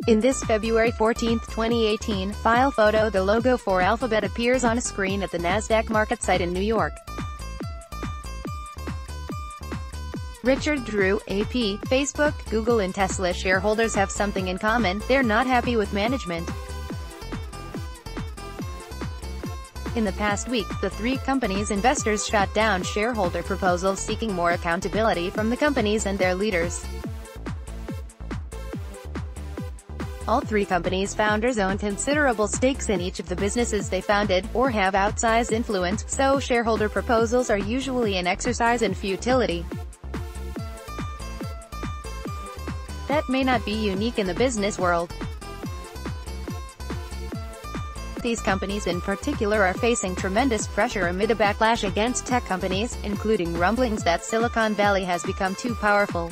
In this February 14, 2018, file photo, the logo for Alphabet appears on a screen at the Nasdaq market site in New York. Richard Drew, AP, Facebook, Google and Tesla shareholders have something in common: they're not happy with management. In the past week, the three companies' investors shot down shareholder proposals seeking more accountability from the companies and their leaders. All three companies' founders own considerable stakes in each of the businesses they founded, or have outsized influence, so shareholder proposals are usually an exercise in futility. That may not be unique in the business world. These companies in particular are facing tremendous pressure amid a backlash against tech companies, including rumblings that Silicon Valley has become too powerful.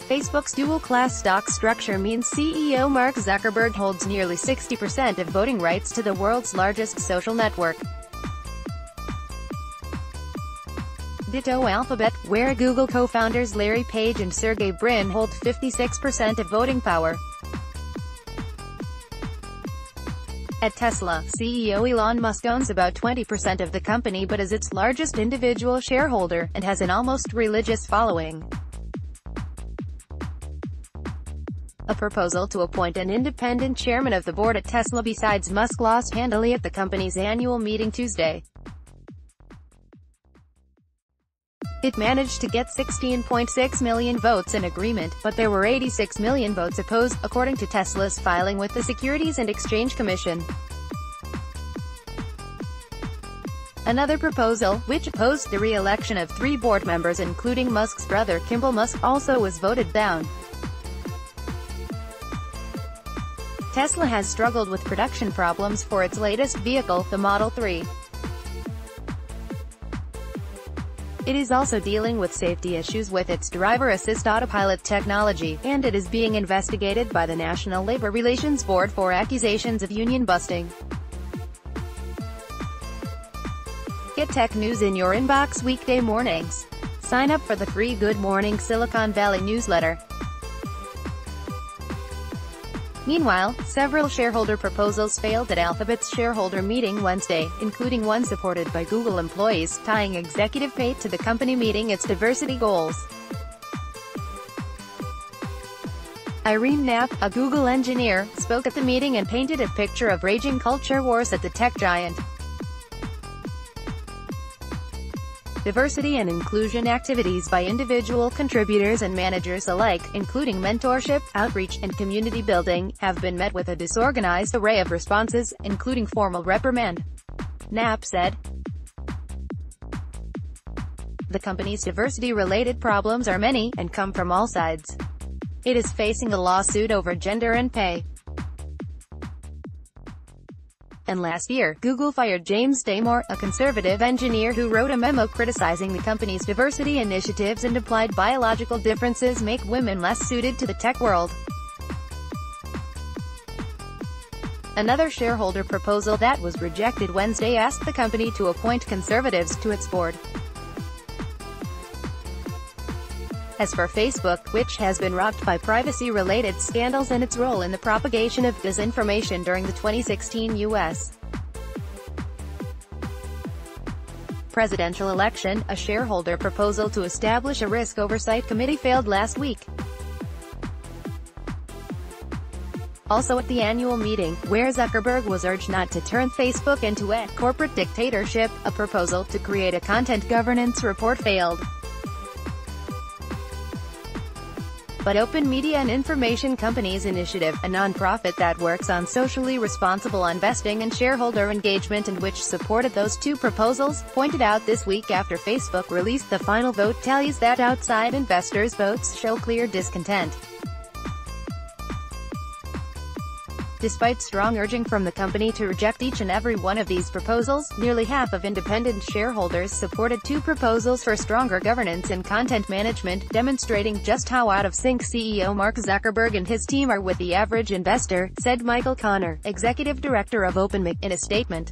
Facebook's dual-class stock structure means CEO Mark Zuckerberg holds nearly 60% of voting rights to the world's largest social network. Ditto Alphabet, where Google co-founders Larry Page and Sergey Brin hold 56% of voting power. At Tesla, CEO Elon Musk owns about 20% of the company but is its largest individual shareholder, and has an almost religious following. A proposal to appoint an independent chairman of the board at Tesla besides Musk lost handily at the company's annual meeting Tuesday. It managed to get 16.6 million votes in agreement, but there were 86 million votes opposed, according to Tesla's filing with the Securities and Exchange Commission. Another proposal, which opposed the re-election of three board members including Musk's brother Kimball Musk, also was voted down. Tesla has struggled with production problems for its latest vehicle, the Model 3. It is also dealing with safety issues with its driver-assist autopilot technology, and it is being investigated by the National Labor Relations Board for accusations of union busting. Get tech news in your inbox weekday mornings. Sign up for the free Good Morning Silicon Valley newsletter. Meanwhile, several shareholder proposals failed at Alphabet's shareholder meeting Wednesday, including one supported by Google employees, tying executive pay to the company meeting its diversity goals. Irene Knapp, a Google engineer, spoke at the meeting and painted a picture of raging culture wars at the tech giant. Diversity and inclusion activities by individual contributors and managers alike, including mentorship, outreach, and community building, have been met with a disorganized array of responses, including formal reprimand. Knapp said. The company's diversity-related problems are many, and come from all sides. It is facing a lawsuit over gender and pay. And last year, Google fired James Damore, a conservative engineer who wrote a memo criticizing the company's diversity initiatives and implied biological differences make women less suited to the tech world. Another shareholder proposal that was rejected Wednesday asked the company to appoint conservatives to its board. As for Facebook, which has been rocked by privacy-related scandals and its role in the propagation of disinformation during the 2016 U.S. presidential election, a shareholder proposal to establish a risk oversight committee failed last week. Also at the annual meeting, where Zuckerberg was urged not to turn Facebook into a corporate dictatorship, a proposal to create a content governance report failed. But Open Media and Information Companies Initiative, a nonprofit that works on socially responsible investing and shareholder engagement and which supported those two proposals, pointed out this week after Facebook released the final vote tallies that outside investors' votes show clear discontent. Despite strong urging from the company to reject each and every one of these proposals, nearly half of independent shareholders supported two proposals for stronger governance and content management, demonstrating just how out of sync CEO Mark Zuckerberg and his team are with the average investor, said Michael Connor, executive director of OpenMe, in a statement.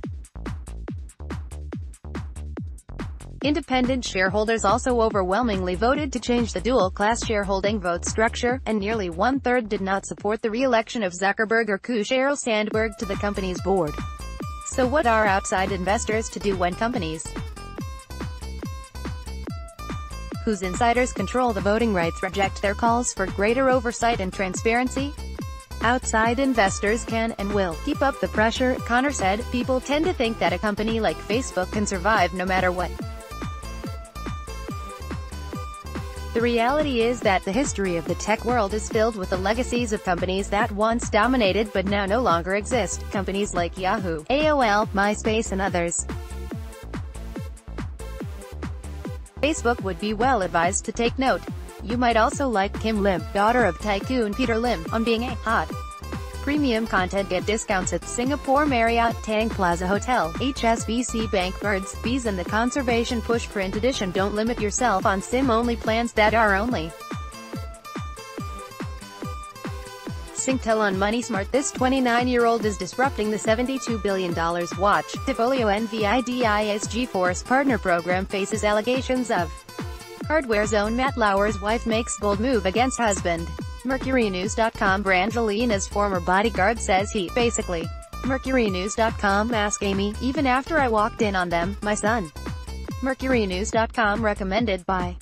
Independent shareholders also overwhelmingly voted to change the dual-class shareholding vote structure, and nearly one-third did not support the re-election of Zuckerberg or Sheryl Sandberg to the company's board. So what are outside investors to do when companies whose insiders control the voting rights reject their calls for greater oversight and transparency? Outside investors can, and will, keep up the pressure, Connor said. People tend to think that a company like Facebook can survive no matter what. The reality is that the history of the tech world is filled with the legacies of companies that once dominated but now no longer exist, companies like Yahoo, AOL, MySpace and others. Facebook would be well advised to take note. You might also like Kim Lim, daughter of tycoon Peter Lim, on being a hot premium content. Get discounts at Singapore Marriott, Tang Plaza Hotel, HSBC Bank. Birds, bees and the conservation push. Print edition. Don't limit yourself on SIM-only plans that are only Singtel on MoneySmart. This 29-year-old is disrupting the $72 billion watch portfolio. NVIDIA's GeForce Partner Program faces allegations of hardware zone. Matt Lauer's wife makes bold move against husband. MercuryNews.com. Brangelina's former bodyguard says he, basically. MercuryNews.com. Ask Amy, even after I walked in on them, my son. MercuryNews.com. Recommended by